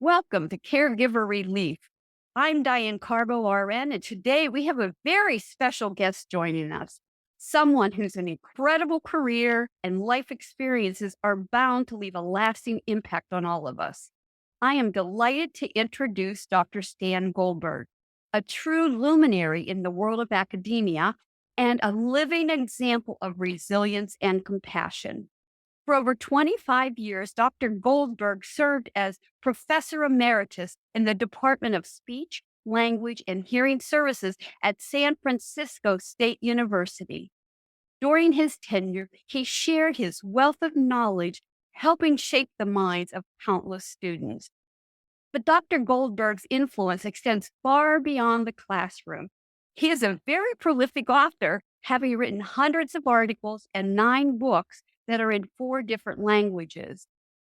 Welcome to Caregiver Relief. I'm Diane Carbo, RN, and today we have a very special guest joining us. Someone whose an incredible career and life experiences are bound to leave a lasting impact on all of us. I am delighted to introduce Dr. Stan Goldberg, a true luminary in the world of academia and a living example of resilience and compassion. For over 25 years, Dr. Goldberg served as professor emeritus in the Department of Speech, Language, and Hearing Services at San Francisco State University. During his tenure, he shared his wealth of knowledge, helping shape the minds of countless students. But Dr. Goldberg's influence extends far beyond the classroom. He is a very prolific author, having written hundreds of articles and 9 books that are in 4 different languages.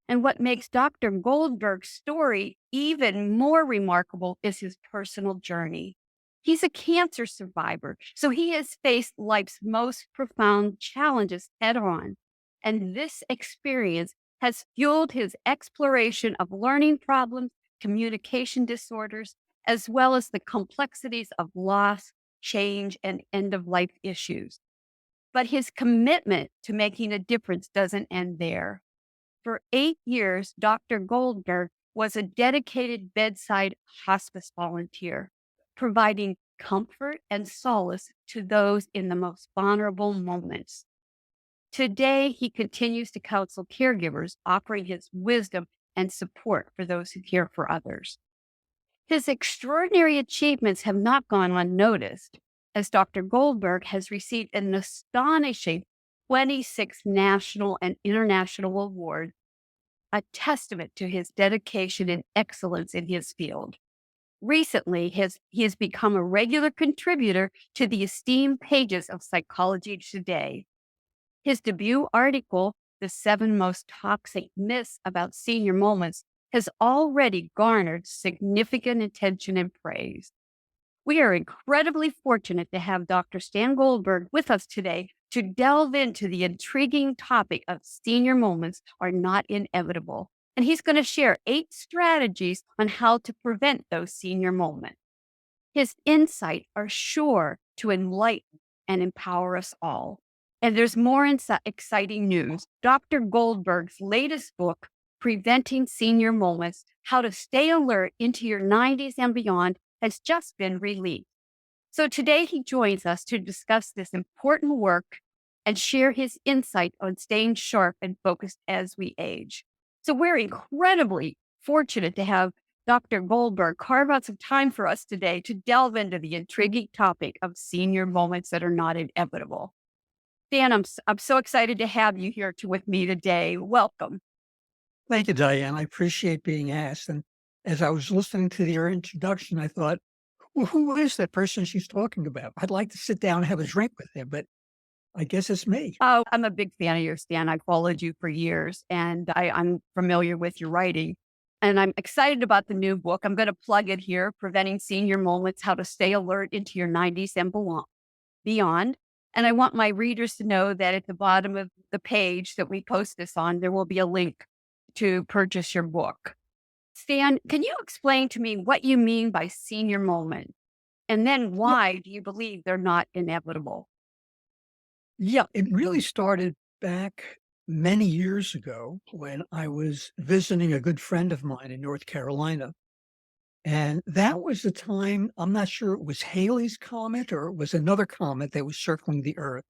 And what makes Dr. Goldberg's story even more remarkable is his personal journey. He's a cancer survivor, so he has faced life's most profound challenges head on. And this experience has fueled his exploration of learning problems, communication disorders, as well as the complexities of loss, change, and end of life issues. But his commitment to making a difference doesn't end there. For 8 years, Dr. Goldberg was a dedicated bedside hospice volunteer, providing comfort and solace to those in the most vulnerable moments. Today, he continues to counsel caregivers, offering his wisdom and support for those who care for others. His extraordinary achievements have not gone unnoticed, as Dr. Goldberg has received an astonishing 26 national and international awards, a testament to his dedication and excellence in his field. Recently, he has become a regular contributor to the esteemed pages of Psychology Today. His debut article, The 7 Most Toxic Myths About Senior Moments, has already garnered significant attention and praise. We are incredibly fortunate to have Dr. Stan Goldberg with us today to delve into the intriguing topic of senior moments are not inevitable. And he's going to share 8 strategies on how to prevent those senior moments. His insights are sure to enlighten and empower us all. And there's more exciting news. Dr. Goldberg's latest book, Preventing Senior Moments, How to Stay Alert into Your 90s and Beyond, has just been released. So today he joins us to discuss this important work and share his insight on staying sharp and focused as we age. So we're incredibly fortunate to have Dr. Goldberg carve out some time for us today to delve into the intriguing topic of senior moments that are not inevitable. Dan, I'm so excited to have you here with me today. Welcome. Thank you, Diane. I appreciate being asked. And as I was listening to your introduction, I thought, well, who is that person she's talking about? I'd like to sit down and have a drink with him, but I guess it's me. Oh, I'm a big fan of yours, Dan. I followed you for years and I'm familiar with your writing. And I'm excited about the new book. I'm going to plug it here, Preventing Senior Moments, How to Stay Alert into Your 90s and Beyond. And I want my readers to know that at the bottom of the page that we post this on, there will be a link to purchase your book. Stan, can you explain to me what you mean by senior moment? And then Yeah, why do you believe they're not inevitable? yeah, it really started back many years ago when I was visiting a good friend of mine in North Carolina. And that was the time, I'm not sure it was Halley's Comet or it was another comet that was circling the Earth.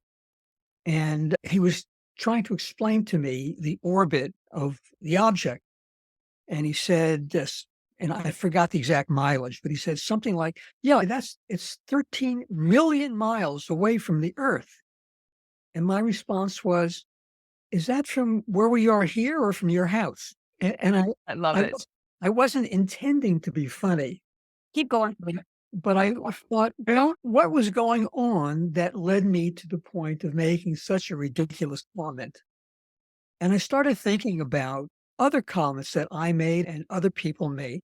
And he was trying to explain to me the orbit of the object. And he said this, and I forgot the exact mileage, but he said something like, yeah, it's 13 million miles away from the Earth. And my response was, is that from where we are here or from your house? And I love I, it. I wasn't intending to be funny, Keep going. but I thought, well, what was going on that led me to the point of making such a ridiculous comment? And I started thinking about other comments that I made and other people made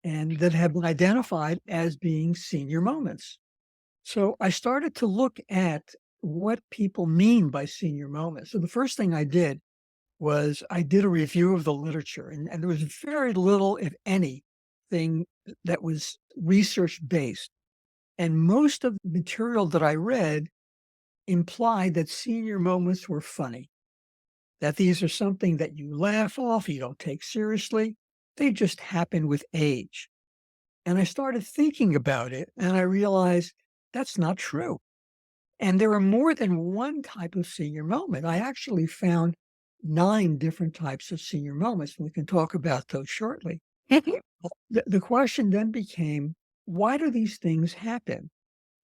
and that have been identified as being senior moments. So I started to look at what people mean by senior moments. So the first thing I did was I did a review of the literature, and there was very little, if anything, that was research based. And most of the material that I read implied that senior moments were funny, that these are something that you laugh off, you don't take seriously. They just happen with age. And I started thinking about it and I realized that's not true. And there are more than one type of senior moment. I actually found 9 different types of senior moments, and we can talk about those shortly. The question then became, why do these things happen?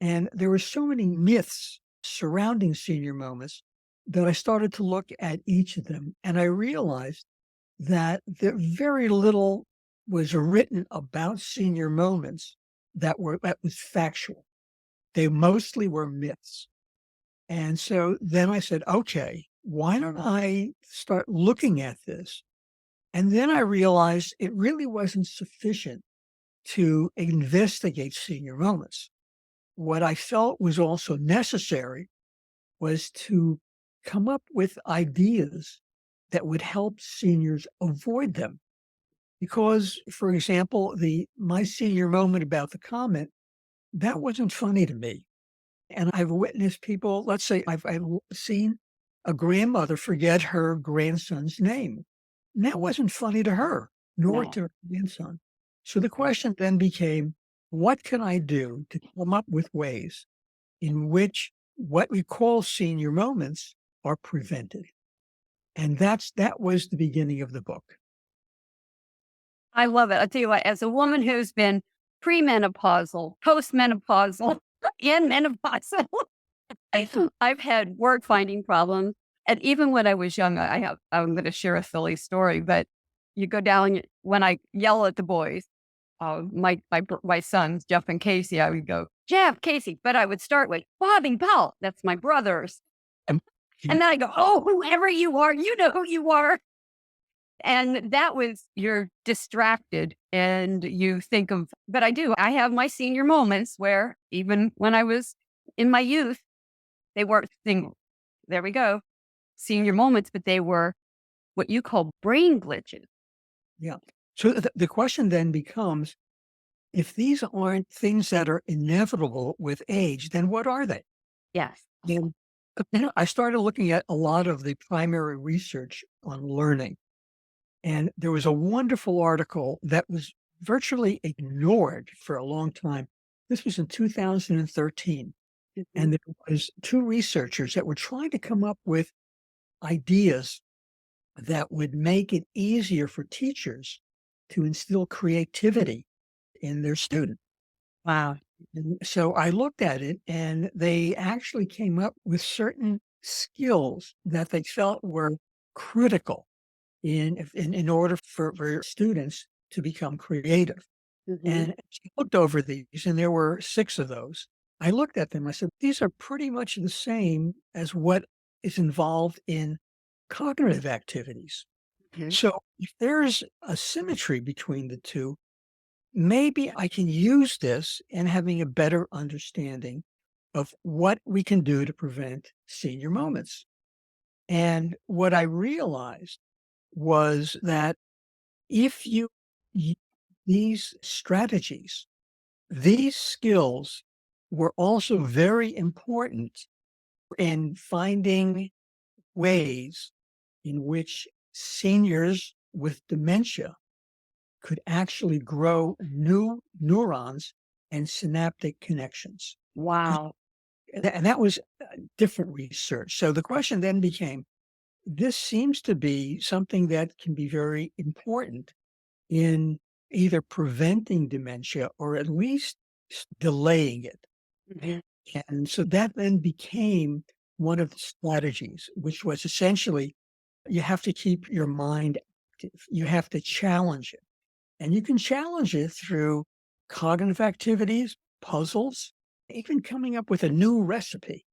And there were so many myths surrounding senior moments that I started to look at each of them. And I realized that very little was written about senior moments that was factual. They mostly were myths. And so then I said, okay, why don't I start looking at this? And then I realized it really wasn't sufficient to investigate senior moments. What I felt was also necessary was to come up with ideas that would help seniors avoid them. Because, for example, the my senior moment about the comment, that wasn't funny to me. And I've witnessed people, let's say I've seen a grandmother forget her grandson's name. And that wasn't funny to her, nor No. to her grandson. So the question then became, what can I do to come up with ways in which what we call senior moments are prevented? And that was the beginning of the book. I love it. I tell you what, as a woman who's been premenopausal, postmenopausal, and menopausal, I've had word finding problems. And even when I was young, I'm going to share a silly story, but you go down when I yell at the boys, my sons, Jeff and Casey, I would go, Jeff, Casey, but I would start with Bobby Bell. That's my brothers. And And then I go, oh, whoever you are, you know who you are. And that was you're distracted and you think of, but I do. I have my senior moments where even when I was in my youth, they weren't single. There we go. Senior moments, but they were what you call brain glitches. yeah. So the question then becomes, if these aren't things that are inevitable with age, then what are they? Yes. And I started looking at a lot of the primary research on learning. And there was a wonderful article that was virtually ignored for a long time. This was in 2013. Mhm. And there was 2 researchers that were trying to come up with ideas that would make it easier for teachers to instill creativity in their students. Wow. And so I looked at it and they actually came up with certain skills that they felt were critical in order for students to become creative. Hmm. And she looked over these and there were 6 of those. I looked at them. I said, these are pretty much the same as what is involved in cognitive activities. Hmm. So if there's a symmetry between the two, maybe I can use this in having a better understanding of what we can do to prevent senior moments. And what I realized was that if you use these strategies, these skills were also very important in finding ways in which seniors with dementia could actually grow new neurons and synaptic connections. And Wow. and that was different research. So the question then became, this seems to be something that can be very important in either preventing dementia or at least delaying it. Mhm. And so that then became one of the strategies, which was essentially you have to keep your mind active. You have to challenge it. And you can challenge it through cognitive activities, puzzles, even coming up with a new recipe.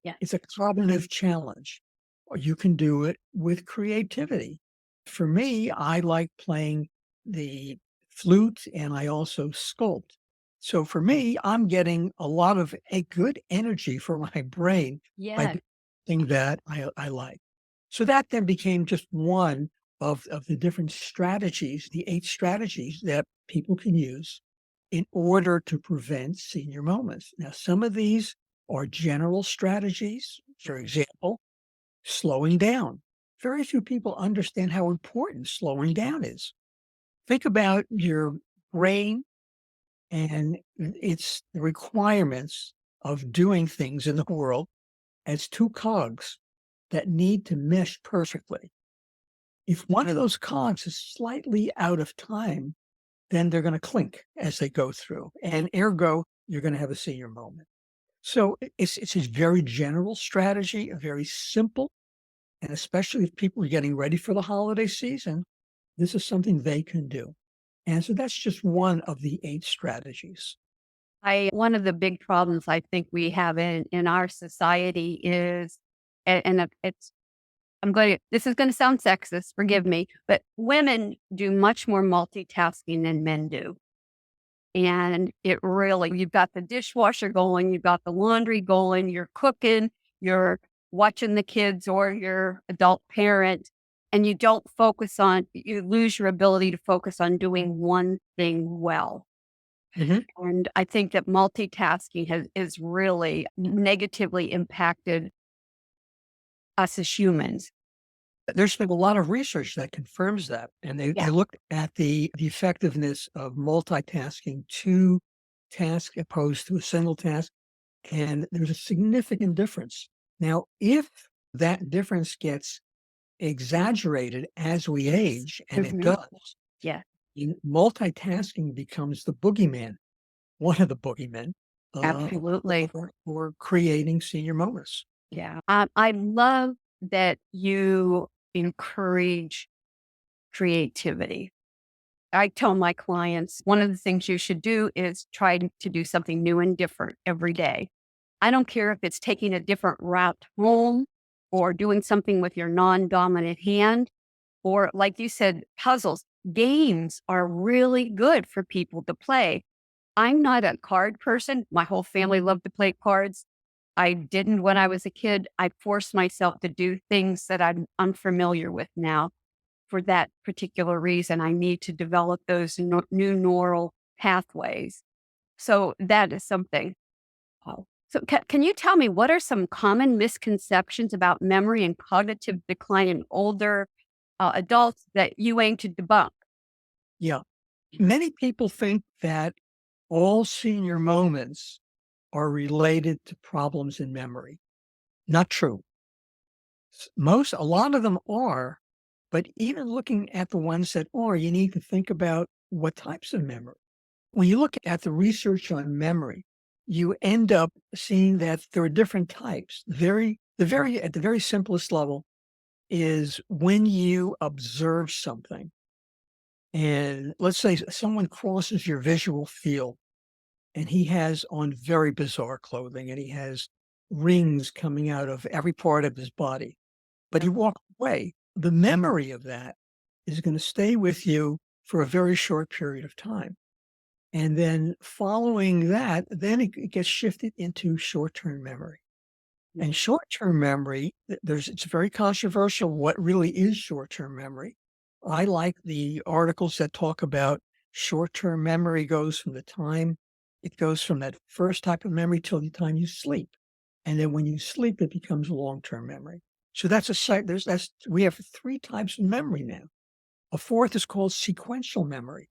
Yes. It's a cognitive challenge. Or you can do it with creativity. For me, I like playing the flute and I also sculpt. So for me, I'm getting a lot of a good energy for my brain by Yes. doing something that I like. So that then became just one of the different strategies, the 8 strategies that people can use in order to prevent senior moments. Now, some of these are general strategies. For example, slowing down. Very few people understand how important slowing down is. Think about your brain and its requirements of doing things in the world as 2 cogs that need to mesh perfectly. If one of those cogs is slightly out of time, then they're going to clink as they go through, and ergo, you're going to have a senior moment. So it's a very general strategy, a very simple, and especially if people are getting ready for the holiday season, this is something they can do. And so that's just one of the 8 strategies. I one of the big problems I think we have in our society is, it's I'm going to this is going to sound sexist, forgive me, but women do much more multitasking than men do. And it really, you've got the dishwasher going, you've got the laundry going, you're cooking, you're watching the kids or your adult parent, and you lose your ability to focus on doing one thing well. Mhm. And I think that multitasking is really negatively impacted us as humans. There's been a lot of research that confirms that, and they Yeah. looked at the effectiveness of multitasking 2 tasks opposed to a single task, and there's a significant difference. Now, if that difference gets exaggerated as we age, and it Mhm. does, Yeah, multitasking becomes the boogeyman, one of the boogeymen, uh, absolutely. for creating senior moments. Yeah. I love that you encourage creativity. I tell my clients one of the things you should do is to do something new and different every day. I don't care if it's taking a different route home or doing something with your non dominant hand, or like you said, puzzles. Games are really good for people to play. I'm not a card person. My whole family loved to play cards. I didn't when I was a kid. I forced myself to do things that I'm unfamiliar with now. For that particular reason, I need to develop those new neural pathways. So that is something. Oh. So can you tell me what are some common misconceptions about memory and cognitive decline in older adults that you aim to debunk? Yeah. Many people think that all senior moments are related to problems in memory. Not true. A lot of them are, but even looking at the ones that are, you need to think about what types of memory. When you look at the research on memory, you end up seeing that there are different types. At the very simplest level is when you observe something. And let's say someone crosses your visual field and he has on very bizarre clothing and he has rings coming out of every part of his body, but he walked away. The memory of that is going to stay with you for a very short period of time. And then following that, then it gets shifted into short-term memory. And short-term memory, it's very controversial what really is short-term memory. I like the articles that talk about short-term memory goes from that first type of memory till the time you sleep. And then when you sleep, it becomes long-term memory. So that's a site. We have 3 types of memory now. A fourth is called sequential memory.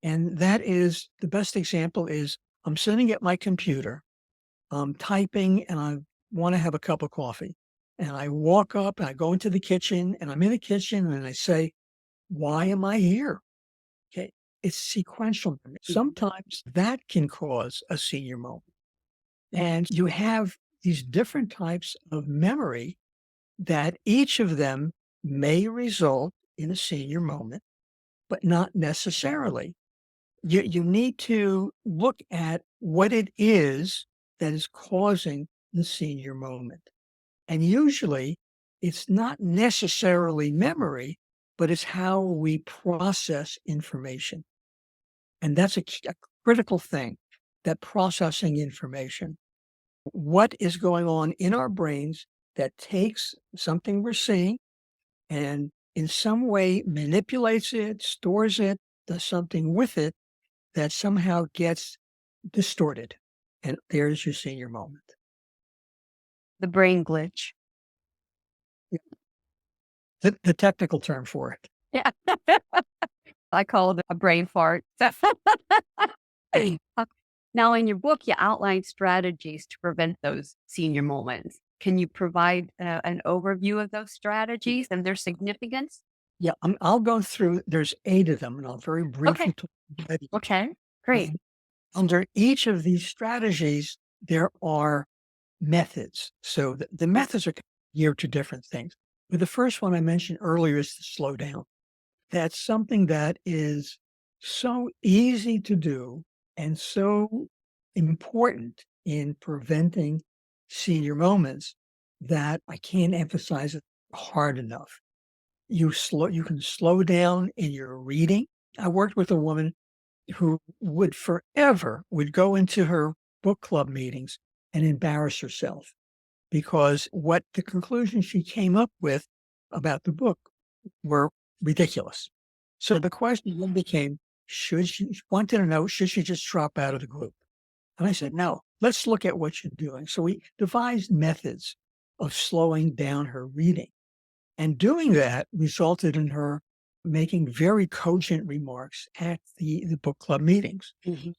And that is the best example is I'm sitting at my computer, I'm typing, and I want to have a cup of coffee. And I walk up and I go into the kitchen and I'm in the kitchen and I say, why am I here? Okay. It's sequential memory. Sometimes that can cause a senior moment. And you have these different types of memory that each of them may result in a senior moment, but not necessarily. You need to look at what it is that is causing the senior moment. And usually it's not necessarily memory, but it's how we process information. And that's a critical thing, that processing information. What is going on in our brains that takes something we're seeing and in some way manipulates it, stores it, does something with it that somehow gets distorted. And there's your senior moment. The brain glitch. Yeah. The technical term for it. Yeah. I call it a brain fart. Uh, Now, in your book, you outline strategies to prevent those senior moments. Can you provide an overview of those strategies and their significance? Yeah, I'll go through, there's 8 of them, and I'll very Okay. briefly talk about each. Okay. Great. And under each of these strategies, there are methods. So the methods are geared to different things. But the first one I mentioned earlier is to slow down. That's something that is so easy to do and so important in preventing senior moments that I can't emphasize it hard enough. You can slow down in your reading. I worked with a woman who would forever would go into her book club meetings and embarrass herself because what the conclusions she came up with about the book were ridiculous. So the question then became, she wanted to know, should she just drop out of the group? And I said, no, let's look at what you're doing. So we devised methods of slowing down her reading. And doing that resulted in her making very cogent remarks at the book club meetings. Mhm.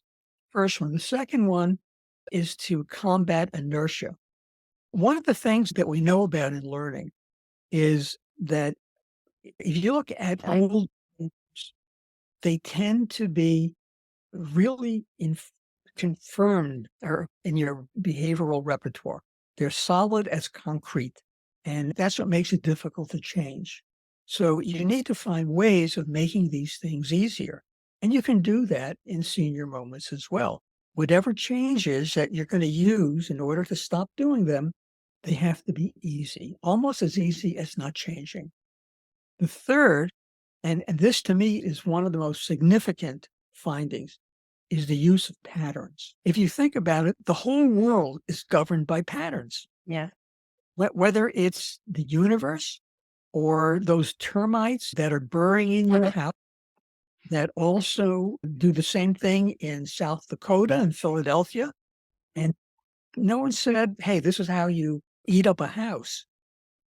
First one. The second one is to combat inertia. One of the things that we know about in learning is that if you look at old books, they tend to be really confirmed or in your behavioral repertoire. They're solid as concrete, and that's what makes it difficult to change. So you need to find ways of making these things easier. And you can do that in senior moments as well. Whatever changes that you're going to use in order to stop doing them, they have to be easy, almost as easy as not changing. The third, and this to me is one of the most significant findings, is the use of patterns. If you think about it, the whole world is governed by patterns. Yeah. Whether it's the universe or those termites that are burrowing in your house that also do the same thing in South Dakota and Philadelphia. And no one said, hey, this is how you eat up a house.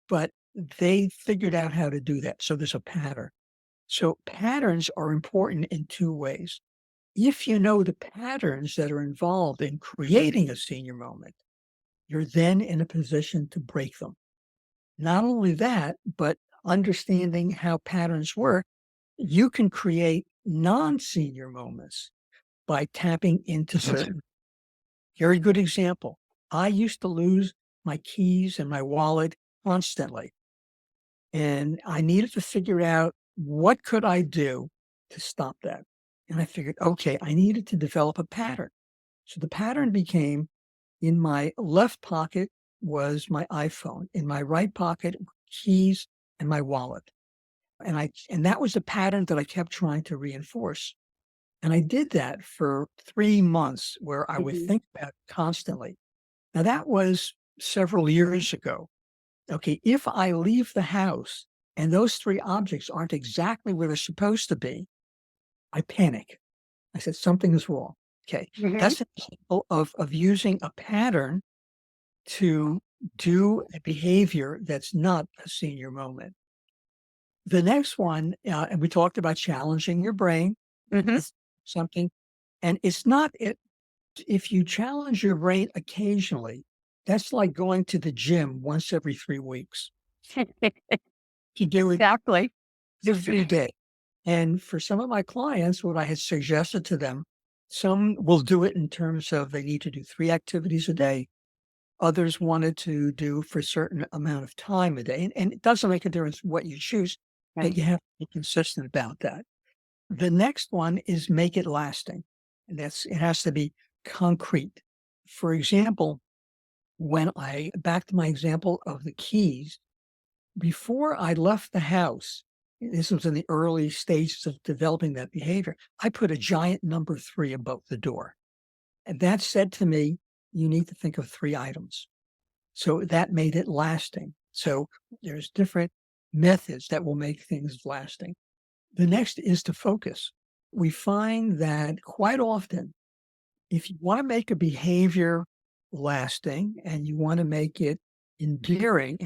But they figured out how to do that. So there's a pattern. So patterns are important in 2 ways. If you know the patterns that are involved in creating a senior moment, you're then in a position to break them. Not only that, but understanding how patterns work, you can create non-senior moments by tapping into certain. Very good example. I used to lose my keys and my wallet constantly, and I needed to figure out what could I do to stop that. And I figured, okay, I needed to develop a pattern. So the pattern became in my left pocket was my iPhone, in my right pocket, keys and my wallet. And that was a pattern that I kept trying to reinforce. And I did that for 3 months where I would Mhm. think about it constantly. Now that was several years ago. Okay, if I leave the house and those 3 objects aren't exactly where they're supposed to be, I panic. I said, something is wrong. Okay. Mhm. That's an example of using a pattern to do a behavior that's not a senior moment. The next one, and we talked about challenging your brain. Mhm. It's something, and it's not it. If you challenge your brain occasionally, that's like going to the gym once every 3 weeks. You do it Exactly. every day. And for some of my clients, what I had suggested to them, some will do it in terms of they need to do 3 activities a day. Others wanted to do for a certain amount of time a day. And it doesn't make a difference what you choose, but Right. you have to be consistent about that. The next one is make it lasting. And it has to be concrete. For example, when I back to my example of the keys, before I left the house, this was in the early stages of developing that behavior, I put a giant number 3 above the door. And that said to me, you need to think of 3 items. So that made it lasting. So there's different methods that will make things lasting. The next is to focus. We find that quite often, if you want to make a behavior lasting and you want to make it enduring,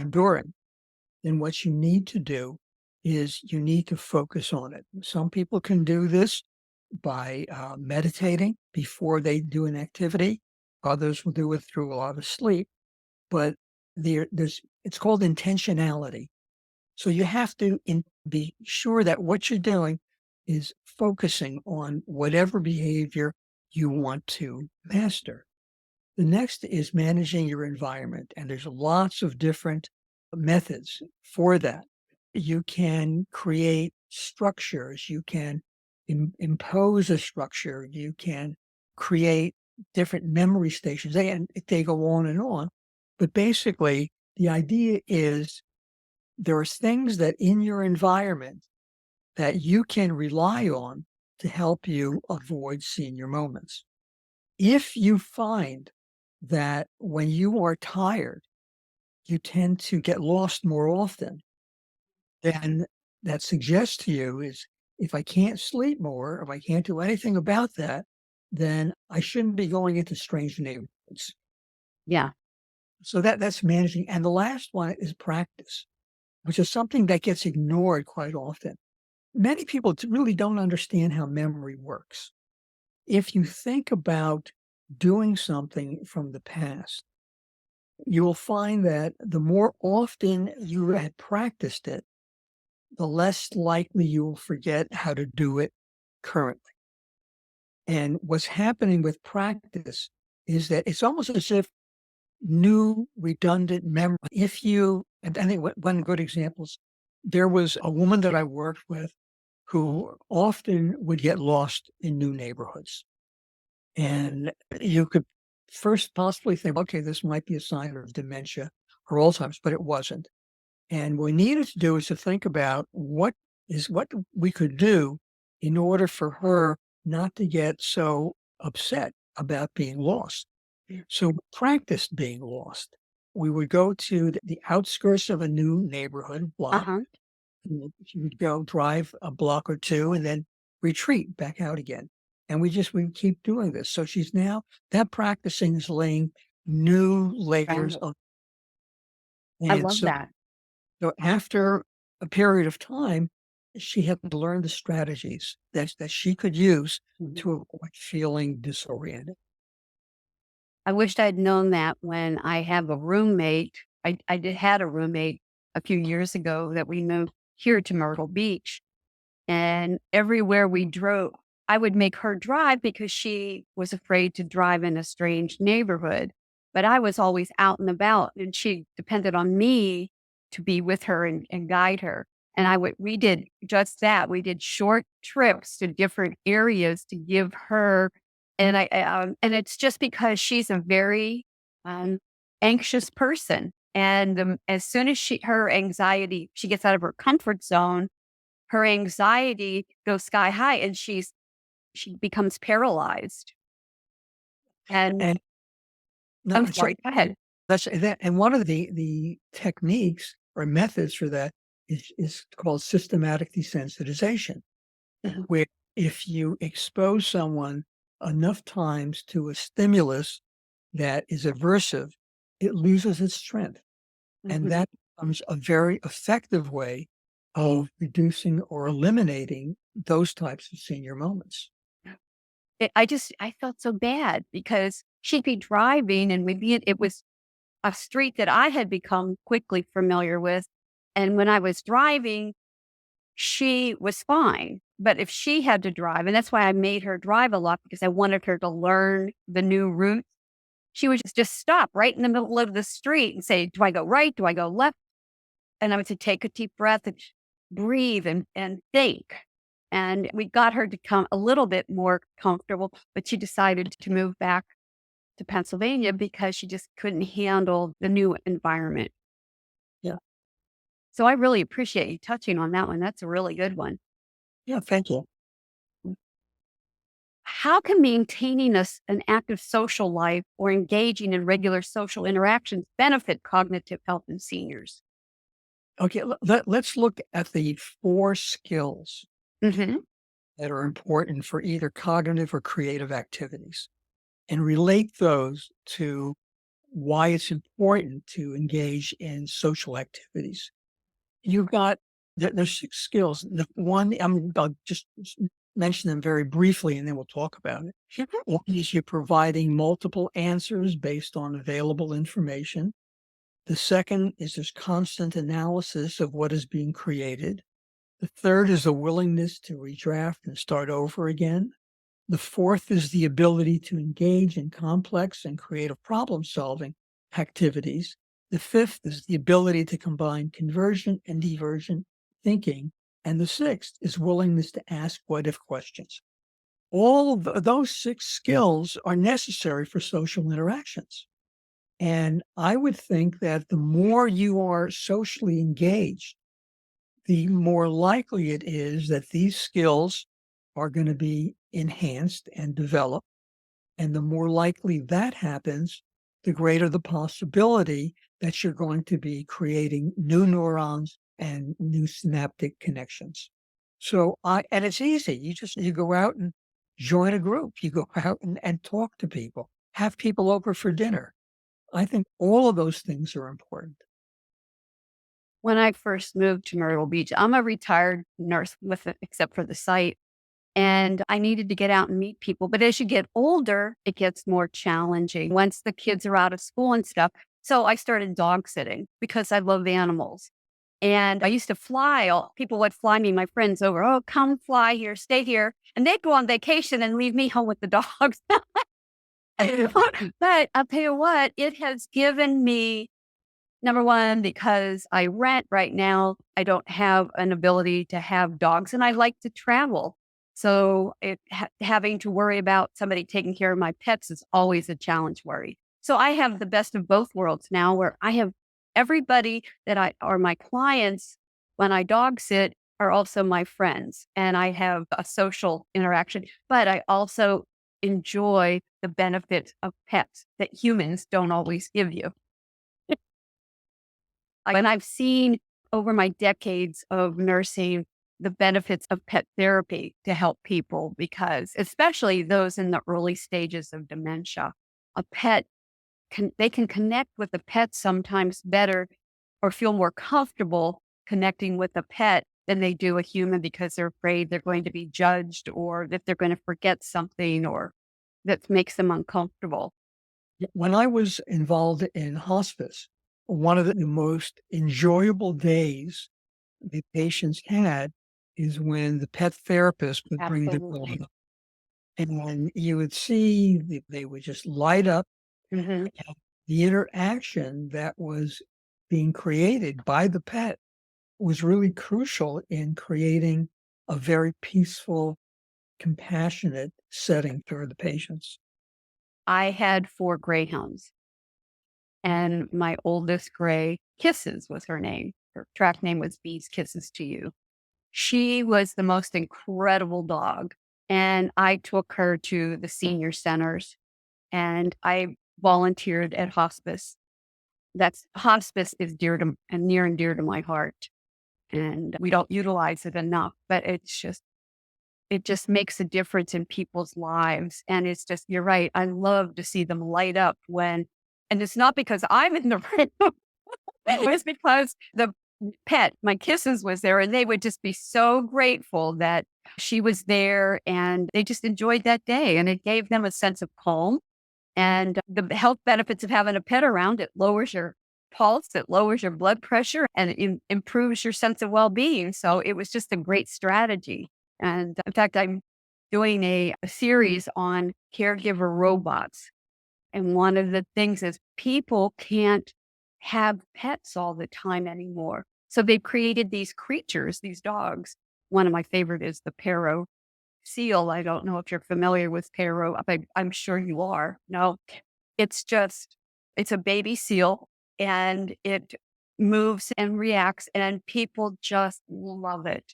then what you need to do is you need to focus on it. Some people can do this by meditating before they do an activity. Others will do it through a lot of sleep, but there's it's called intentionality. So you have to be sure that what you're doing is focusing on whatever behavior you want to master. The next is managing your environment, and there's lots of different methods for that. You can create structures, you can impose a structure, you can create different memory stations. They go on and on. But basically, the idea is there are things that in your environment that you can rely on to help you avoid senior moments. If you find that when you are tired, you tend to get lost more often, then that suggests to you is if I can't sleep more, if I can't do anything about that, then I shouldn't be going into strange neighborhoods. Yeah. So that's managing. And the last one is practice, which is something that gets ignored quite often. Many people really don't understand how memory works. If you think about doing something from the past, you will find that the more often you had practiced it, the less likely you will forget how to do it currently. And what's happening with practice is that it's almost as if new redundant memory. If you, and I think one good example is there was a woman that I worked with who often would get lost in new neighborhoods. And you could first possibly think, okay, this might be a sign of dementia or Alzheimer's, but it wasn't. And what we needed to do is to think about what we could do in order for her not to get so upset about being lost. So we practiced being lost. We would go to the outskirts of a new neighborhood block. Uh-huh. She would go drive a block or two and then retreat back out again. And we keep doing this. So she's now that practicing is laying new layers Right. of, I and love so that. so after a period of time, she had to learn the strategies that she could use Mhm. to avoid feeling disoriented. I wished I'd known that when I have a roommate. I did had a roommate a few years ago that we moved here to Myrtle Beach. And everywhere we drove, I would make her drive because she was afraid to drive in a strange neighborhood. But I was always out and about, and she depended on me to be with her and guide her. And we did just that. We did short trips to different areas to give her, and it's just because she's a very um, anxious person. And as soon as her anxiety, she gets out of her comfort zone, her anxiety goes sky high and she becomes paralyzed. And And no, I'm sorry, go ahead. that's that. And one of the techniques or methods for that is called systematic desensitization, Mhm, where if you expose someone enough times to a stimulus that is aversive, it loses its strength. And mhm. that becomes a very effective way of reducing or eliminating those types of senior moments. I felt so bad because she'd be driving and it was a street that I had become quickly familiar with. And when I was driving, she was fine. But if she had to drive, and that's why I made her drive a lot because I wanted her to learn the new route. She would just stop right in the middle of the street and say, "Do I go right? Do I go left?" And I would say, "Take a deep breath and breathe and think." And we got her to come a little bit more comfortable, but she decided to move back to Pennsylvania because she just couldn't handle the new environment. Yeah. So I really appreciate you touching on that one. That's a really good one. Yeah. Thank you. How can maintaining an active social life or engaging in regular social interactions benefit cognitive health in seniors? Okay, let's look at the 4 skills Hmm. that are important for either cognitive or creative activities and relate those to why it's important to engage in social activities. You've got there's 6 skills. The one I'll just mention them very briefly, and then we'll talk about it. One is you're providing multiple answers based on available information. The second is there's constant analysis of what is being created. The third is a willingness to redraft and start over again. The fourth is the ability to engage in complex and creative problem solving activities. The fifth is the ability to combine conversion and diversion thinking. And the sixth is willingness to ask what if questions. All of those 6 skills are necessary for social interactions. And I would think that the more you are socially engaged, the more likely it is that these skills are going to be enhanced and developed. And the more likely that happens, the greater the possibility that you're going to be creating new neurons and new synaptic connections. And it's easy. You go out and join a group, you go out and talk to people, have people over for dinner. I think all of those things are important. When I first moved to Myrtle Beach, I'm a retired nurse except for the site. And I needed to get out and meet people. But as you get older, it gets more challenging once the kids are out of school and stuff. So I started dog sitting because I love animals. And I used to fly, people would fly me, my friends over, oh, come fly here, stay here. And they'd go on vacation and leave me home with the dogs. But I'll tell you what, it has given me number 1, because I rent right now, I don't have an ability to have dogs, and I like to travel. So having to worry about somebody taking care of my pets is always a challenge worry. So I have the best of both worlds now where I have everybody that I are my clients when I dog sit are also my friends, and I have a social interaction, but I also enjoy the benefits of pets that humans don't always give you. And I've seen over my decades of nursing the benefits of pet therapy to help people because, especially those in the early stages of dementia, a pet they can connect with the pet sometimes better or feel more comfortable connecting with a pet than they do a human because they're afraid they're going to be judged or that they're going to forget something or that makes them uncomfortable. When I was involved in hospice, one of the most enjoyable days the patients had is when the pet therapist would bring the dog Absolutely. up, and when you would see they would just light up. Hmm. And the interaction that was being created by the pet was really crucial in creating a very peaceful, compassionate setting for the patients. I had 4 greyhounds. And my oldest gray, Kisses was her name. Her track name was Bees Kisses to You. She was the most incredible dog. And I took her to the senior centers and I volunteered at hospice. That's hospice is dear to and near and dear to my heart. And we don't utilize it enough, but it just makes a difference in people's lives. And it's just, you're right. I love to see them light up and it's not because I'm in the room. It was because the pet, my Kisses, was there, and they would just be so grateful that she was there, and they just enjoyed that day, and it gave them a sense of calm. And the health benefits of having a pet around, it lowers your pulse, it lowers your blood pressure, and it improves your sense of well-being. So it was just a great strategy. And in fact, I'm doing a series on caregiver robots and one of the things is people can't have pets all the time anymore. So they've created these creatures, these dogs. One of my favorite is the Paro seal. I don't know if you're familiar with Paro. I'm sure you are. No, it's just, it's a baby seal and it moves and reacts and people just love it.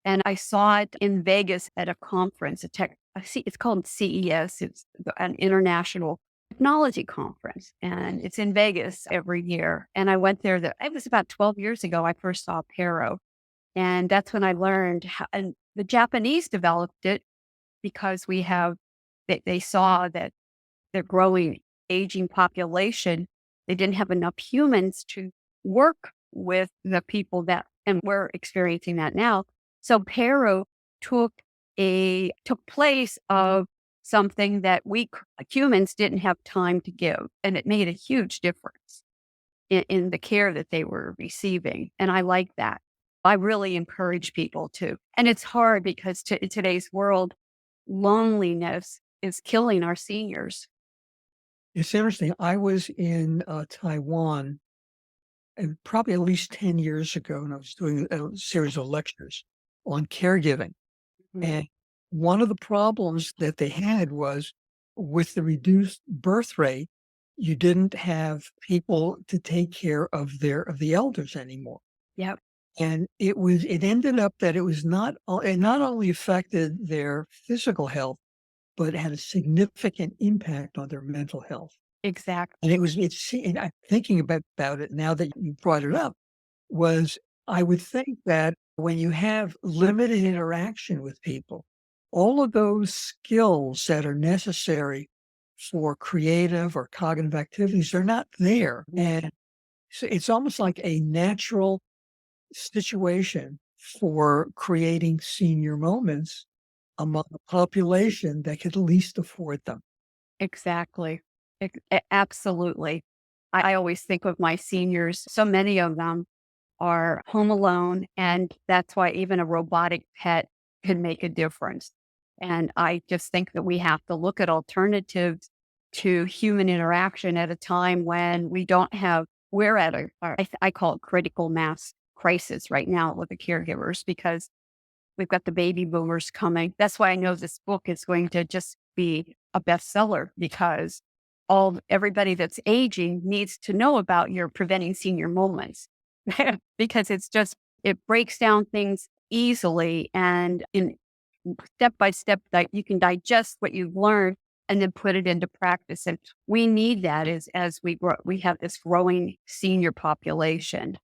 And I saw it in Vegas at a conference, a tech, I see it's called CES. It's an international technology conference, and it's in Vegas every year. And I went there. It was about 12 years ago. I first saw Paro, and that's when I learned how. And the Japanese developed it because they saw that their growing aging population, they didn't have enough humans to work with the people that, and we're experiencing that now. So Pero took took place of something that humans didn't have time to give, and it made a huge difference in the care that they were receiving. And I like that. I really encourage people to. And it's hard because in today's world, loneliness is killing our seniors. It's interesting. I was in Taiwan probably at least 10 years ago, and I was doing a series of lectures on caregiving. Mhm. And one of the problems that they had was with the reduced birth rate, you didn't have people to take care of the elders anymore. Yep, And it ended up that it not only affected their physical health, but it had a significant impact on their mental health. exactly. And and I'm thinking about it now that you brought it up, was I would think that when you have limited interaction with people, all of those skills that are necessary for creative or cognitive activities, they're not there. And so it's almost like a natural situation for creating senior moments among a population that could least afford them. Exactly. Absolutely. I always think of my seniors, so many of them are home alone, and that's why even a robotic pet can make a difference. And I just think that we have to look at alternatives to human interaction at a time when we're at I call it critical mass crisis right now with the caregivers because we've got the baby boomers coming. That's why I know this book is going to just be a bestseller because everybody that's aging needs to know about your preventing senior moments because it breaks down things easily and in step by step that you can digest what you've learned and then put it into practice. And we need that as we grow, we have this growing senior population.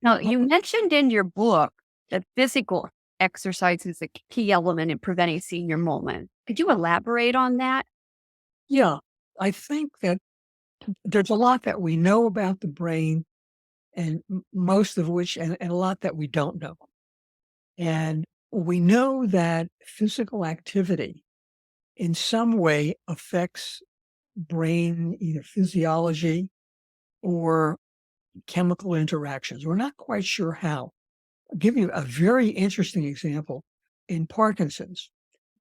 Now, you mentioned in your book that physical exercise is a key element in preventing senior moment. Could you elaborate on that? Yeah, I think that there's a lot that we know about the brain and most of which and a lot that we don't know. And we know that physical activity in some way affects brain either physiology or chemical interactions. We're not quite sure how. I'll give you a very interesting example in Parkinson's.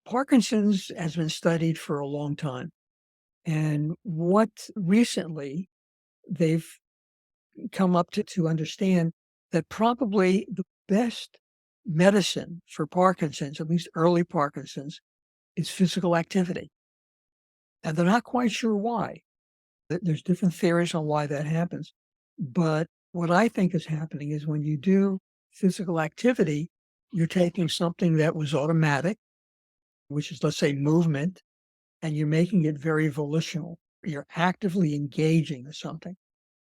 Parkinson's has been studied for a long time. And what recently they've come up to understand that probably the best medicine for Parkinson's, at least early Parkinson's, is physical activity. And they're not quite sure why. There's different theories on why that happens. But what I think is happening is when you do physical activity, you're taking something that was automatic, which is, let's say, movement, and you're making it very volitional. You're actively engaging with something.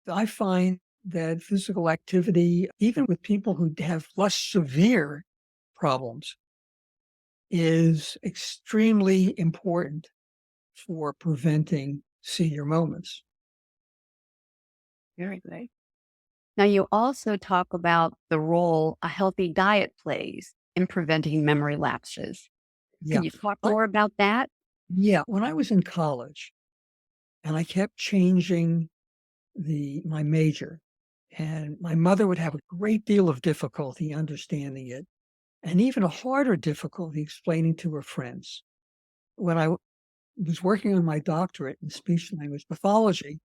I find that physical activity, even with people who have less severe problems, is extremely important for preventing senior moments. Very good. Now, you also talk about the role a healthy diet plays in preventing memory lapses. Yeah. Can you talk I, more about that? yeah. When I was in college and I kept changing my major, and my mother would have a great deal of difficulty understanding it and even a harder difficulty explaining to her friends. When was working on my doctorate in speech language pathology,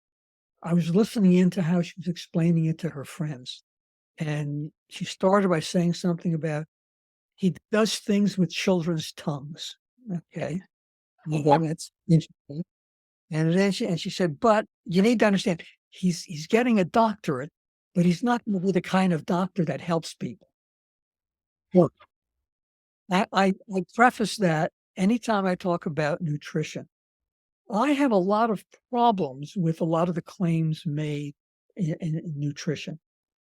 I was listening into how she was explaining it to her friends. And she started by saying something about he does things with children's tongues. Okay. Well, that's interesting. And then she said, but you need to understand he's getting a doctorate, but he's not going to be the kind of doctor that helps people. I preface that anytime I talk about nutrition, I have a lot of problems with a lot of the claims made in nutrition.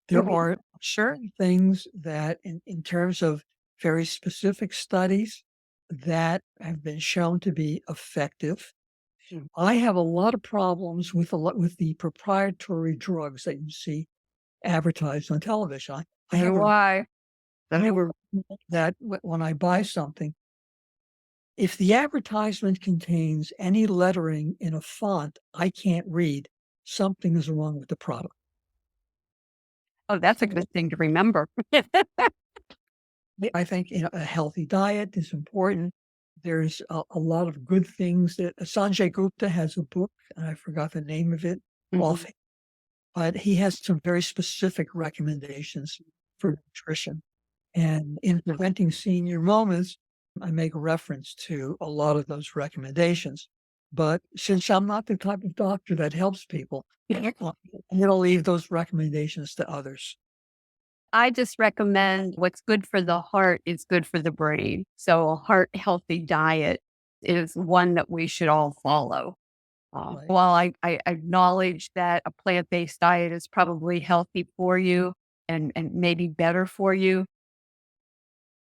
There Mhm. are certain things that, in terms of very specific studies, that have been shown to be effective. Mm. I have a lot of problems with with the proprietary drugs that you see advertised on television. I So have do a I. I So have a rule that when I buy something, if the advertisement contains any lettering in a font I can't read, something is wrong with the product. oh, that's a good thing to remember. I think, a healthy diet is important. There's a lot of good things that Sanjay Gupta has a book, and I forgot the name of it Mhm. off, but he has some very specific recommendations for nutrition. And in Preventing Senior Moments, I make reference to a lot of those recommendations. But since I'm not the type of doctor that helps people, well, I'm going to leave those recommendations to others. I just recommend what's good for the heart is good for the brain. So a heart healthy diet is one that we should all follow. Right. While I acknowledge that a plant-based diet is probably healthy for you and maybe better for you,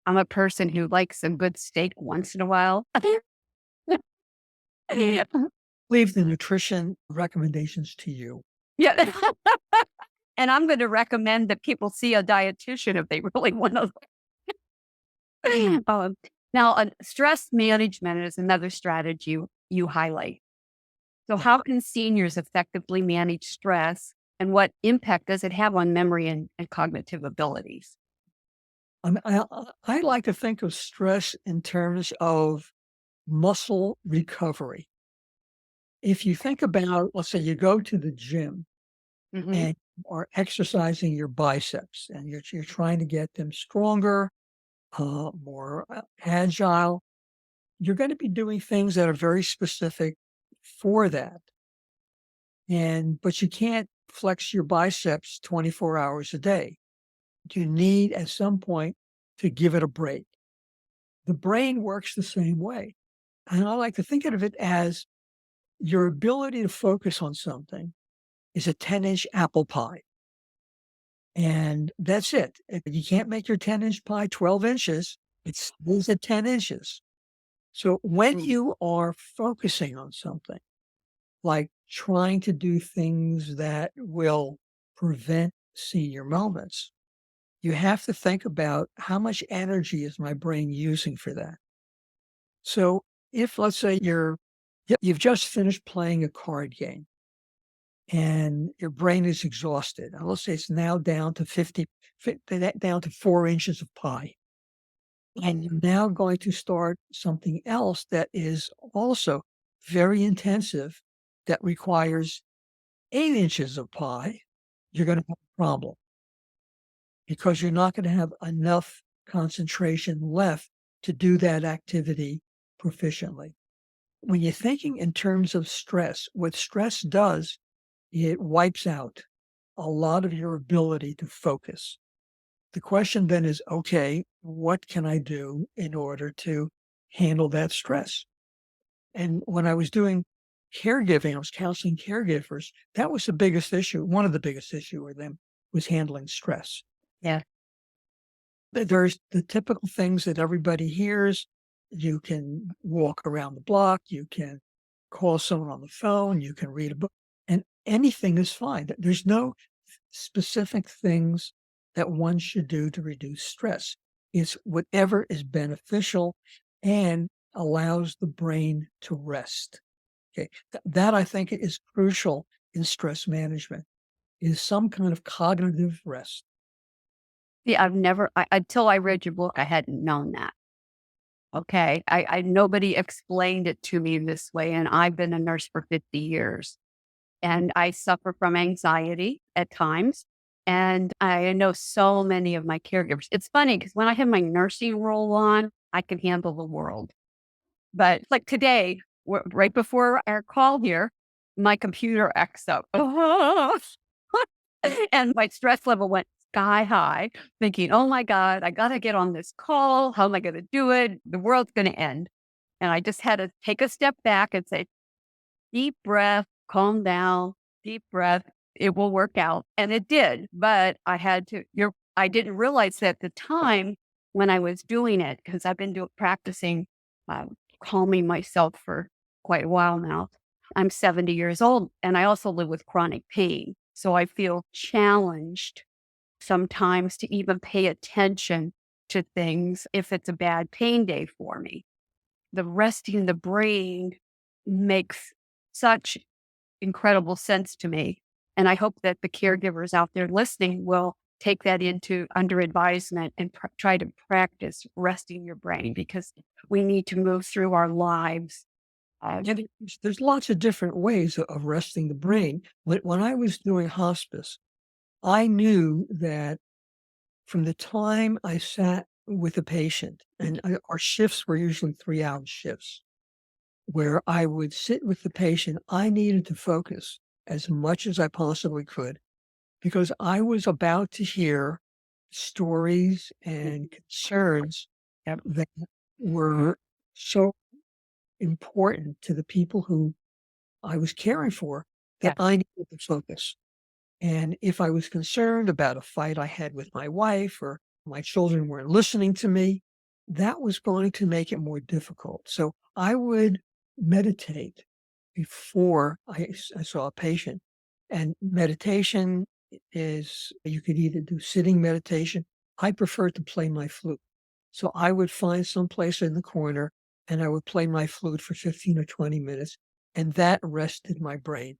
I'm a person who likes a good steak once in a while. Yeah. Leave the nutrition recommendations to you. Yeah. And I'm going to recommend that people see a dietitian if they really want to. um, now, stress management is another strategy you highlight. So, Yeah. how can seniors effectively manage stress and what impact does it have on memory and cognitive abilities? I like to think of stress in terms of muscle recovery. If you think about, let's say you go to the gym Hmm. and are exercising your biceps and you're trying to get them stronger, more agile, you're going to be doing things that are very specific for that. But you can't flex your biceps 24 hours a day. You need at some point to give it a break. The brain works the same way. And I like to think of it as your ability to focus on something is a 10-inch apple pie. And that's it. If you can't make your 10-inch pie 12 inches, it stays at 10 inches. So when Mm. you are focusing on something, like trying to do things that will prevent senior moments, you have to think about how much energy is my brain using for that. So if, let's say, you've just finished playing a card game and your brain is exhausted, and let's say it's now down to down to 4 inches of pie, and you're now going to start something else that is also very intensive, that requires 8 inches of pie, you're going to have a problem because you're not going to have enough concentration left to do that activity proficiently. When you're thinking in terms of stress, what stress does, it wipes out a lot of your ability to focus. The question then is, okay, what can I do in order to handle that stress? And when I was doing caregiving, I was counseling caregivers. That was the biggest issue. One of the biggest issue with them was handling stress. Yeah. There's the typical things that everybody hears. You can walk around the block, you can call someone on the phone, you can read a book, and anything is fine. There's no specific things that one should do to reduce stress. It's whatever is beneficial and allows the brain to rest. Okay. That I think is crucial in stress management, is some kind of cognitive rest. Yeah, I've never, until I read your book, I hadn't known that. Okay. Nobody explained it to me this way. And I've been a nurse for 50 years and I suffer from anxiety at times. And I know so many of my caregivers. It's funny because when I have my nursing role on, I can handle the world. But like today, right before our call here, my computer acts up and my stress level went sky high, thinking, oh my God, I got to get on this call. How am I going to do it? The world's going to end. And I just had to take a step back and say, deep breath, calm down, deep breath. It will work out. And it did. But I didn't realize at the time when I was doing it, because I've been practicing calming myself for quite a while now. I'm 70 years old and I also live with chronic pain. So I feel challenged sometimes to even pay attention to things if it's a bad pain day for me. The resting the brain makes such incredible sense to me. And I hope that the caregivers out there listening will take that into under advisement and try to practice resting your brain because we need to move through our lives. Yeah, there's lots of different ways of resting the brain. When I was doing hospice, I knew that from the time I sat with a patient, and our shifts were usually 3-hour shifts, where I would sit with the patient, I needed to focus as much as I possibly could because I was about to hear stories and concerns Yep. that were so important to the people who I was caring for that Yeah. I needed to focus. And if I was concerned about a fight I had with my wife or my children weren't listening to me, that was going to make it more difficult. So I would meditate before I saw a patient. And meditation is, you could either do sitting meditation. I prefer to play my flute. So I would find some place in the corner and I would play my flute for 15 or 20 minutes, and that rested my brain.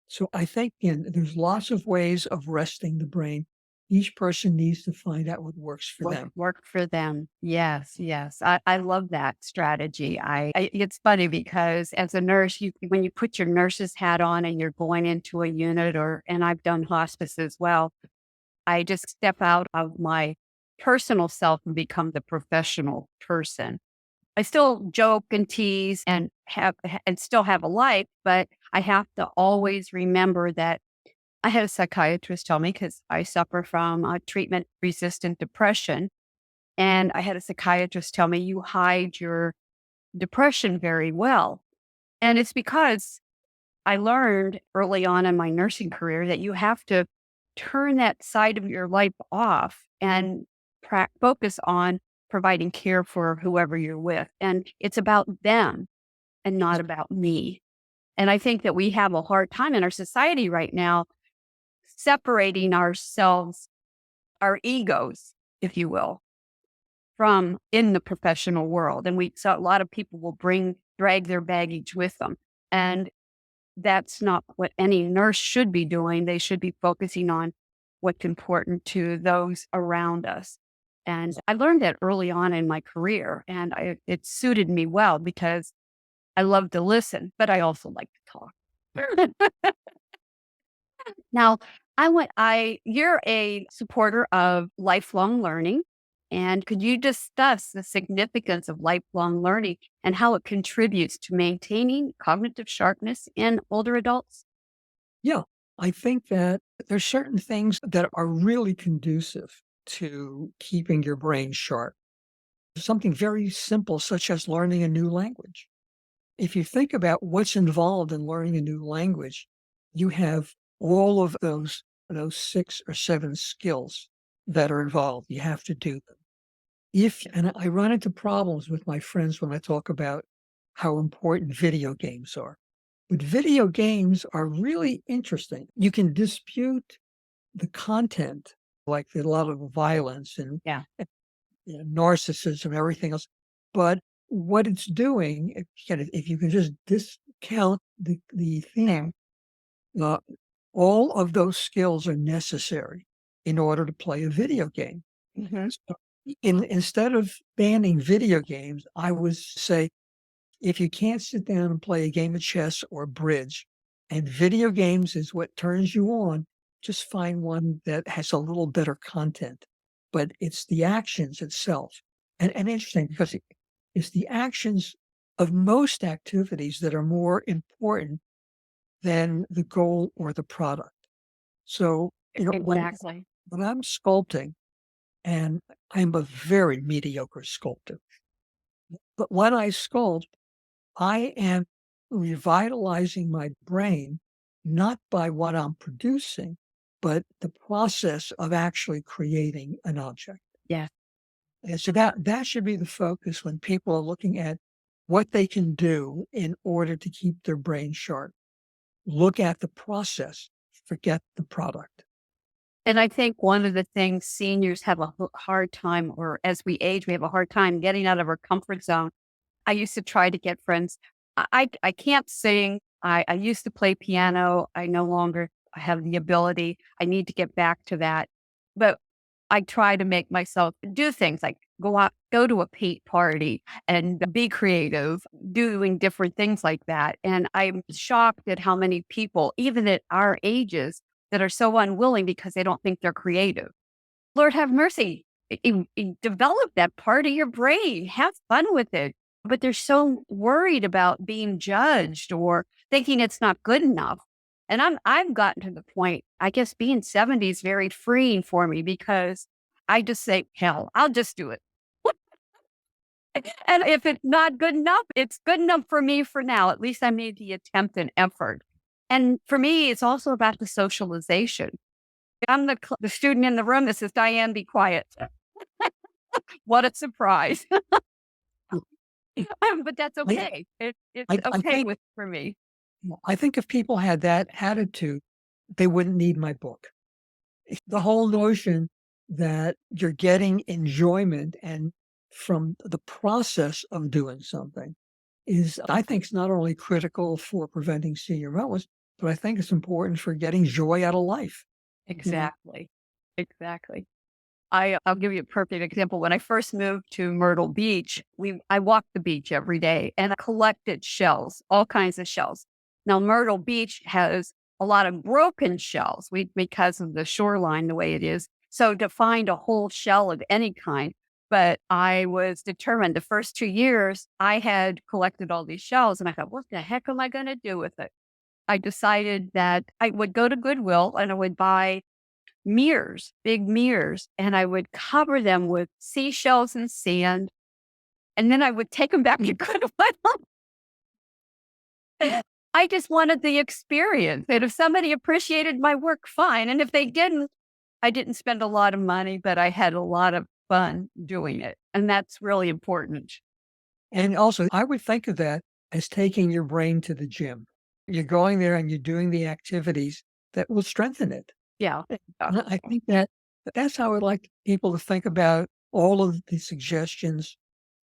So I think, again, there's lots of ways of resting the brain. Each person needs to find out what works for them. Work for them. Yes, yes. I love that strategy. It's funny because as a nurse, when you put your nurse's hat on and you're going into a unit and I've done hospice as well, I just step out of my personal self and become the professional person. I still joke and tease and still have a life, but I have to always remember that I had a psychiatrist tell me because I suffer from treatment resistant depression. And I had a psychiatrist tell me, you hide your depression very well. And it's because I learned early on in my nursing career that you have to turn that side of your life off and focus on providing care for whoever you're with. And it's about them and not about me. And I think that we have a hard time in our society right now separating ourselves, our egos, if you will, from in the professional world. And so a lot of people will drag their baggage with them. And that's not what any nurse should be doing. They should be focusing on what's important to those around us. And I learned that early on in my career, and it suited me well because I love to listen, but I also like to talk. Now, you're a supporter of lifelong learning. And could you discuss the significance of lifelong learning and how it contributes to maintaining cognitive sharpness in older adults? Yeah, I think that there's certain things that are really conducive to keeping your brain sharp. Something very simple, such as learning a new language. If you think about what's involved in learning a new language, you have all of those 6 or 7 skills that are involved. You have to do them. And I run into problems with my friends when I talk about how important video games are. But video games are really interesting. You can dispute the content, like a lot of the violence and Yeah. narcissism, everything else. But what it's doing, if you can just discount the theme, uh, all of those skills are necessary in order to play a video game. Hmm. So instead of banning video games, I would say if you can't sit down and play a game of chess or bridge, and video games is what turns you on, just find one that has a little better content. But it's the actions itself. And interesting because it's the actions of most activities that are more important than the goal or the product. So, when Exactly. when I'm sculpting, and I'm a very mediocre sculptor, but when I sculpt, I am revitalizing my brain, not by what I'm producing, but the process of actually creating an object. Yeah. And so that should be the focus when people are looking at what they can do in order to keep their brain sharp. Look at the process, forget the product. And I think one of the things seniors have a hard time, or as we age, we have a hard time getting out of our comfort zone. I used to try to get friends. I can't sing. I used to play piano. I no longer have the ability. I need to get back to that. But I try to make myself do things like go out, go to a paint party and be creative, doing different things like that. And I'm shocked at how many people, even at our ages, that are so unwilling because they don't think they're creative. Lord have mercy. Develop that part of your brain. Have fun with it. But they're so worried about being judged or thinking it's not good enough. And I've gotten to the point, I guess being 70 is very freeing for me because I just say, hell, I'll just do it. And if it's not good enough, it's good enough for me for now. At least I made the attempt and effort. And for me, it's also about the socialization. I'm the student in the room that says, Diane, be quiet. What a surprise. But that's I okay. It's I okay think with for me. I think if people had that attitude, they wouldn't need my book. The whole notion that you're getting enjoyment and from the process of doing something is, I think, is not only critical for preventing senior wellness, but I think it's important for getting joy out of life. You know, Exactly. Exactly. I'll give you a perfect example. When I first moved to Myrtle Beach, I walked the beach every day and I collected shells, all kinds of shells. Now Myrtle Beach has a lot of broken shells because of the shoreline the way it is. So to find a whole shell of any kind, but I was determined the first 2 years I had collected all these shells and I thought, what the heck am I going to do with it? I decided that I would go to Goodwill and I would buy mirrors, big mirrors, and I would cover them with seashells and sand, and then I would take them back to Goodwill. I just wanted the experience, and if somebody appreciated my work, fine, and if they didn't, I didn't spend a lot of money, but I had a lot of fun doing it, and that's really important. and also I would think of that as taking your brain to the gym. You're going there and you're doing the activities that will strengthen it. Yeah. Yeah. And I think that's how I'd like people to think about all of the suggestions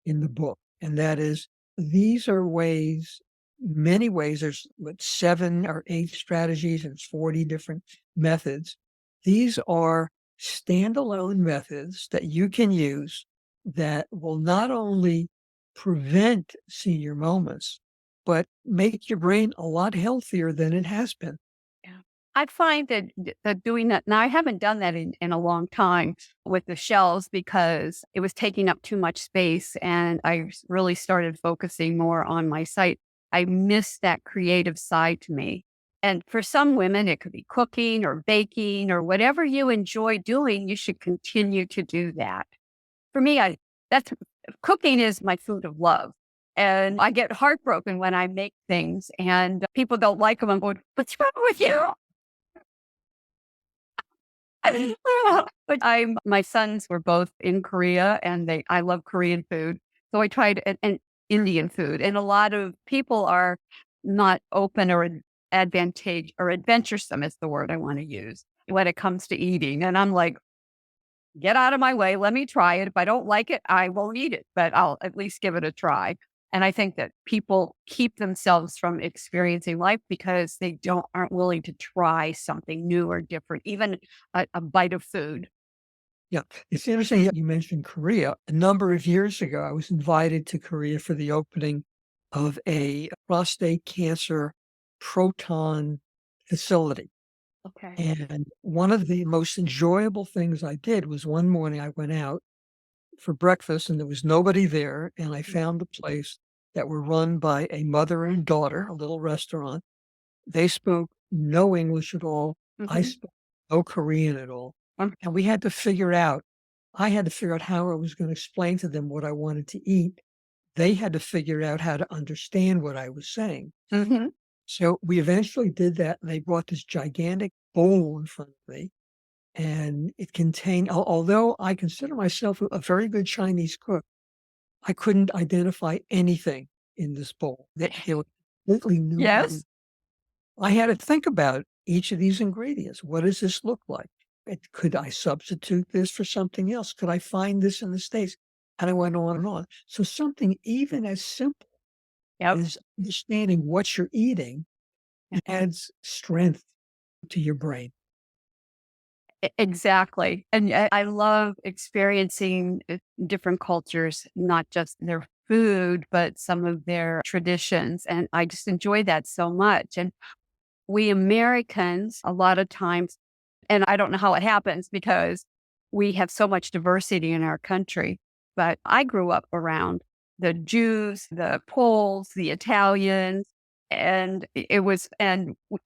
in the book, and that is these are ways, many ways. There's what 7 or 8 strategies, and it's 40 different methods. These are standalone methods that you can use that will not only prevent senior moments, but make your brain a lot healthier than it has been. Yeah. I find that doing that now, I haven't done that in a long time with the shells because it was taking up too much space and really started focusing more on my site. I missed that creative side to me. And for some women, it could be cooking or baking or whatever you enjoy doing, you should continue to do that. For me, that's cooking is my food of love. And I get heartbroken when I make things and people don't like them. I'm going, what's wrong with you? But my sons were both in Korea and I love Korean food. So I tried and Indian food. And a lot of people are not open or adventuresome is the word I want to use when it comes to eating. And I'm like, get out of my way. Let me try it. If I don't like it, I won't eat it, but I'll at least give it a try. And I think that people keep themselves from experiencing life because they aren't willing to try something new or different, even a bite of food. Yeah, it's interesting that you mentioned Korea. A number of years ago, I was invited to Korea for the opening of a prostate cancer proton facility. Okay. And one of the most enjoyable things I did was one morning I went out for breakfast and there was nobody there. And I found a place that were run by a mother and daughter, a little restaurant. They spoke no English at all. I Hmm. spoke no Korean at all. and we had to figure out I had to figure out how I was gonna explain to them what I wanted to eat. They had to figure out how to understand what I was saying. Mhm. So we eventually did that, and they brought this gigantic bowl in front of me, and it contained although I consider myself a very good Chinese cook, I couldn't identify anything in this bowl. They were completely new to me. Yes. I had to think about each of these ingredients. What does this look like? Could I substitute this for something else? Could I find this in the States? And I went on and on. So something even as simple Yep. as understanding what you're eating adds strength to your brain. Exactly. And I love experiencing different cultures, not just their food, but some of their traditions. And I just enjoy that so much. And we Americans, a lot of times, and I don't know how it happens because we have so much diversity in our country, but I grew up around the Jews, the Poles, the Italians, and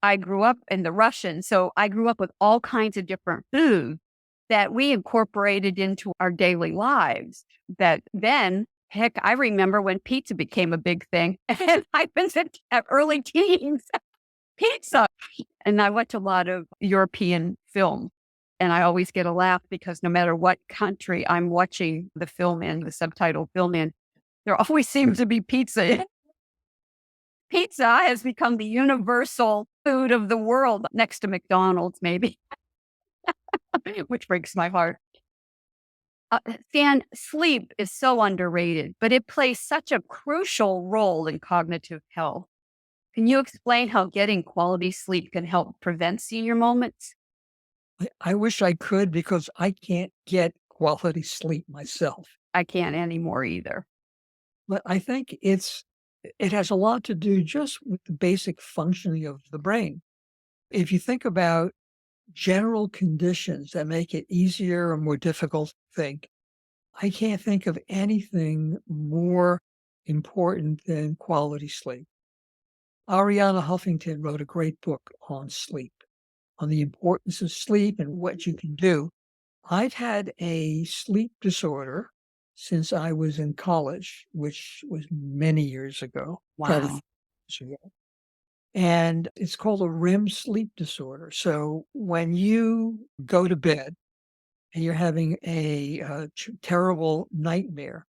I grew up in the Russian. So I grew up with all kinds of different foods that we incorporated into our daily lives. That then, heck, I remember when pizza became a big thing, and I was at early teens. Pizza. And I watch a lot of European film, and I always get a laugh because no matter what country I'm watching the film in, the subtitle film in, there always seems to be pizza. Pizza has become the universal food of the world next to McDonald's, maybe, which breaks my heart. Stan, sleep is so underrated, but it plays such a crucial role in cognitive health. Can you explain how getting quality sleep can help prevent senior moments? I wish I could because I can't get quality sleep myself. I can't anymore either. But I think it has a lot to do just with the basic functioning of the brain. If you think about general conditions that make it easier or more difficult to think, I can't think of anything more important than quality sleep. Ariana Huffington wrote a great book on sleep, on the importance of sleep and what you can do. I've had a sleep disorder since I was in college, which was many years ago, probably Wow. years ago. And it's called a REM sleep disorder. So when you go to bed and you're having a terrible nightmare,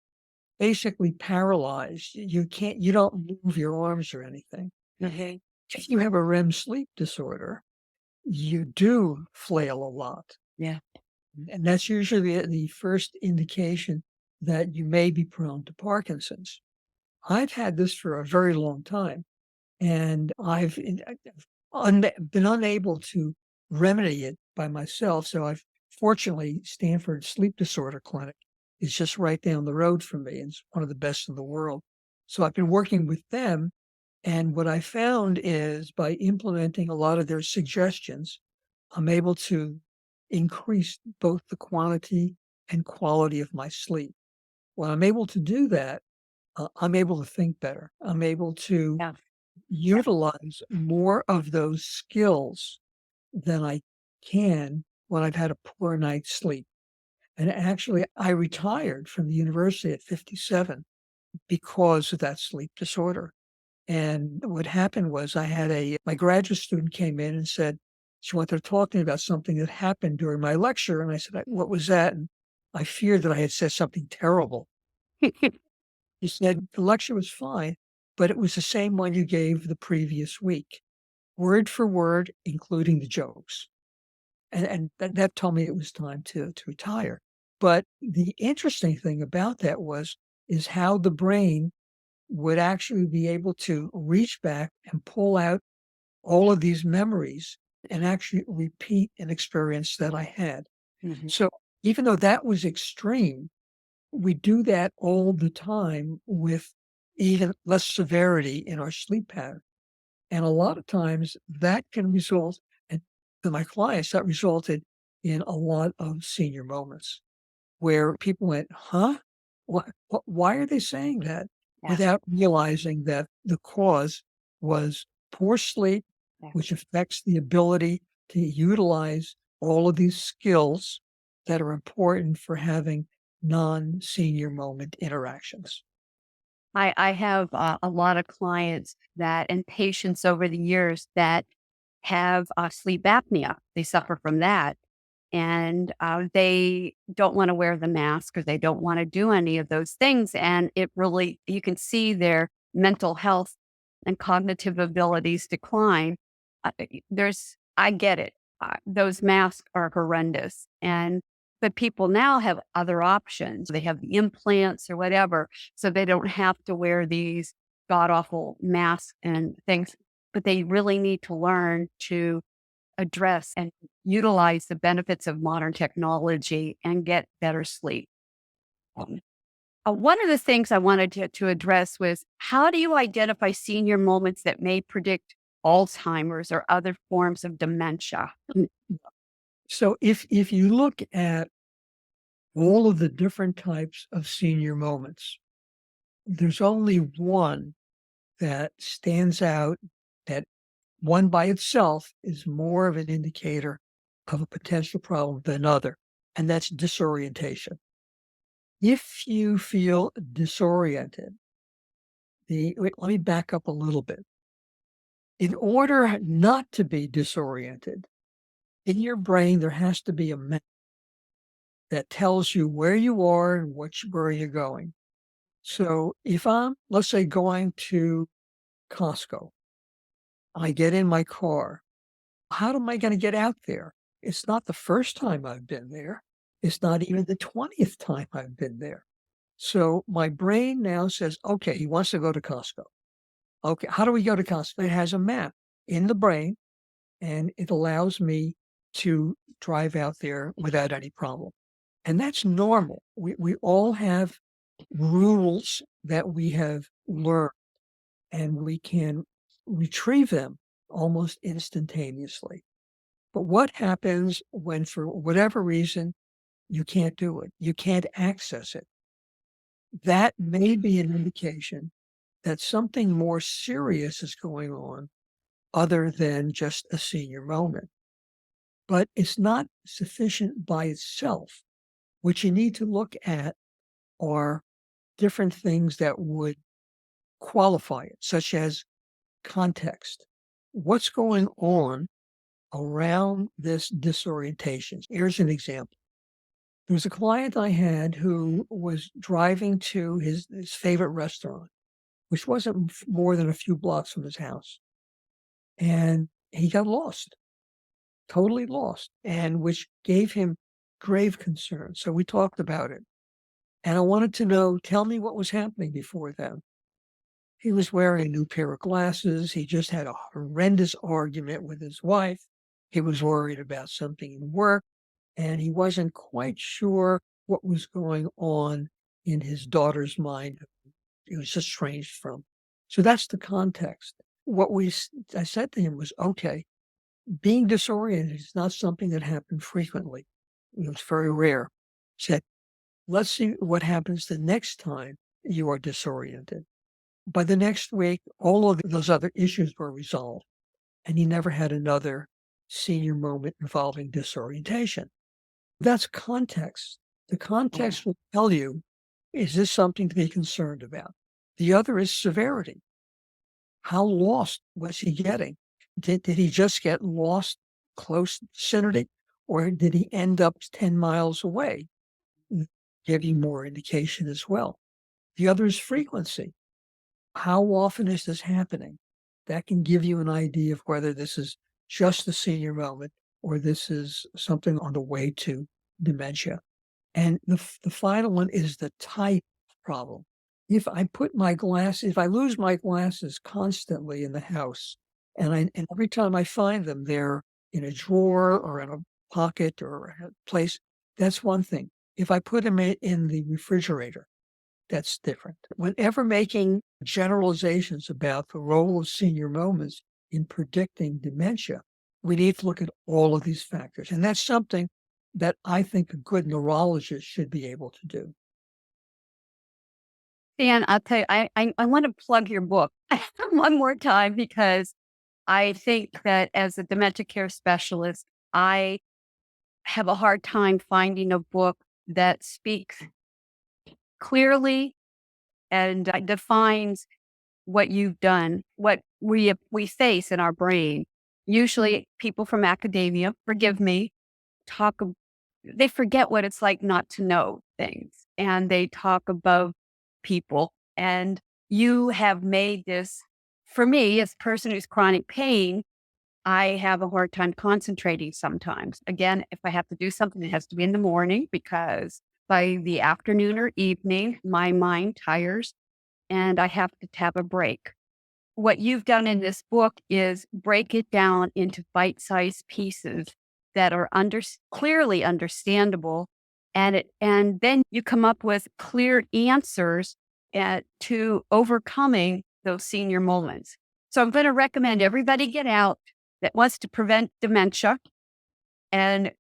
basically paralyzed, you don't move your arms or anything. Mhm. If you have a REM sleep disorder, you do flail a lot. Yeah. And that's usually the first indication that you may be prone to Parkinson's. I've had this for a very long time, and been unable to remedy it by myself. So I've fortunately, Stanford Sleep Disorder Clinic is just right down the road from me. And it's one of the best in the world. So I've been working with them. And what I found is by implementing a lot of their suggestions, I'm able to increase both the quantity and quality of my sleep. When I'm able to do that, I'm able to think better. I'm able to Yeah. utilize more of those skills than I can when I've had a poor night's sleep. And actually, I retired from the university at 57 because of that sleep disorder. And what happened was my graduate student came in and said she wanted to talk to me about something that happened during my lecture. And I said, "What was that?" And I feared that I had said something terrible. He said, "The lecture was fine, but it was the same one you gave the previous week, word for word, including the jokes." And that told me it was time to retire. But the interesting thing about that is how the brain would actually be able to reach back and pull out all of these memories and actually repeat an experience that I had. Mhm. So even though that was extreme, we do that all the time with even less severity in our sleep pattern. And a lot of times that can result, and to my clients, that resulted in a lot of senior moments where people went, "Huh? Why are they saying that?" Yeah. Without realizing that the cause was poor sleep, Yeah. which affects the ability to utilize all of these skills that are important for having non-senior moment interactions. I have a lot of clients that and patients over the years that have sleep apnea. They suffer from that. And they don't want to wear the mask or they don't want to do any of those things. And it really, you can see their mental health and cognitive abilities decline. I get it. Those masks are horrendous. But people now have other options. They have the implants or whatever, so they don't have to wear these god awful masks and things. But they really need to learn to address and utilize the benefits of modern technology and get better sleep. Um, One of the things I wanted to address was how do you identify senior moments that may predict Alzheimer's or other forms of dementia? So if you look at all of the different types of senior moments, there's only one that stands out, that one by itself is more of an indicator of a potential problem than other, and that's disorientation. If you feel disoriented, let me back up a little bit. In order not to be disoriented, in your brain, there has to be a map that tells you where you are and where you're going. So if I'm, let's say, going to Costco, I get in my car. How am I going to get out there? It's not the first time I've been there. It's not even the 20th time I've been there. So my brain now says, okay, he wants to go to Costco. Okay, how do we go to Costco? It has a map in the brain and it allows me to drive out there without any problem. And that's normal. We all have rules that we have learned and we can retrieve them almost instantaneously. But what happens when, for whatever reason, you can't do it? You can't access it. That may be an indication that something more serious is going on other than just a senior moment. But it's not sufficient by itself. What you need to look at are different things that would qualify it, such as context. What's going on around this disorientation? Here's an example. There was a client I had who was driving to his favorite restaurant, which wasn't more than a few blocks from his house. And he got lost, totally lost, and which gave him grave concern. So we talked about it. And I wanted to know, tell me what was happening before then. He was wearing a new pair of glasses. He just had a horrendous argument with his wife. He was worried about something in work, and he wasn't quite sure what was going on in his daughter's mind. It was estranged from. So that's the context. I said to him was, okay, being disoriented is not something that happened frequently. It was very rare. Said, let's see what happens the next time you are disoriented. By the next week, all of those other issues were resolved, and he never had another senior moment involving disorientation. That's context. The context will tell you, is this something to be concerned about? The other is severity. How lost was he getting? Did he just get lost close vicinity, or did he end up 10 miles away? Give you more indication as well. The other is frequency. How often is this happening? That can give you an idea of whether this is just a senior moment or this is something on the way to dementia. And the final one is the type problem. If I lose my glasses constantly in the house, and every time I find them, they're in a drawer or in a pocket or a place, that's one thing. If I put them in the refrigerator, that's different. Whenever making generalizations about the role of senior moments in predicting dementia, we need to look at all of these factors. And that's something that I think a good neurologist should be able to do. Dan, I'll tell you, I want to plug your book one more time because I think that as a dementia care specialist, I have a hard time finding a book that speaks clearly and defines what you've done, what we face in our brain. Usually, people from academia, forgive me, talk. They forget what it's like not to know things, and they talk about people. And you have made this for me as a person who's chronic pain. I have a hard time concentrating sometimes. Again, if I have to do something, it has to be in the morning because by the afternoon or evening, my mind tires and I have to have a break. What you've done in this book is break it down into bite-sized pieces that are clearly understandable, and then you come up with clear answers to overcoming those senior moments. So I'm going to recommend everybody get out that wants to prevent dementia and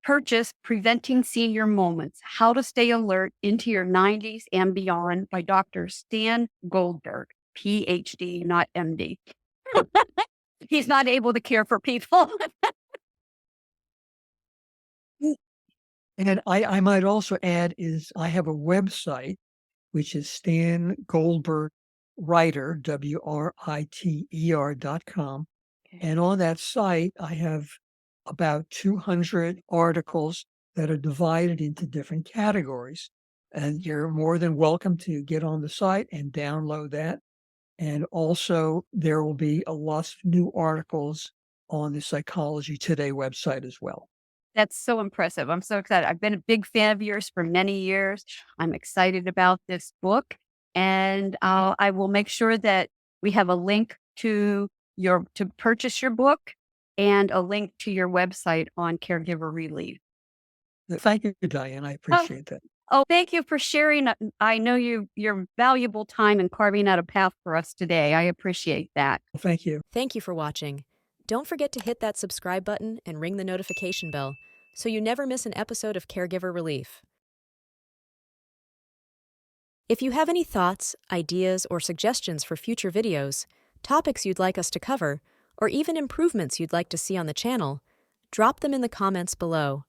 purchase Preventing Senior Moments: How to Stay Alert into Your 90s and Beyond by Dr. Stan Goldberg, PhD, not MD. He's not able to care for people. And I might also add is I have a website, which is Stan Goldberg Writer, WRITER.com. Okay. And on that site, I have about 200 articles that are divided into different categories. And you're more than welcome to get on the site and download that. And also, there will be a lot of new articles on the Psychology Today website as well. That's so impressive. I'm so excited. I've been a big fan of yours for many years. I'm excited about this book, and I will make sure that we have a link to purchase your book and a link to your website on Caregiver Relief. Thank you, Diane. I Oh, appreciate that. oh, thank you for sharing. I know your valuable time and carving out a path for us today. I appreciate that. Well, thank you. Thank you for watching. Don't forget to hit that subscribe button and ring the notification bell so you never miss an episode of Caregiver Relief. If you have any thoughts, ideas, or suggestions for future videos, topics you'd like us to cover, or even improvements you'd like to see on the channel, drop them in the comments below.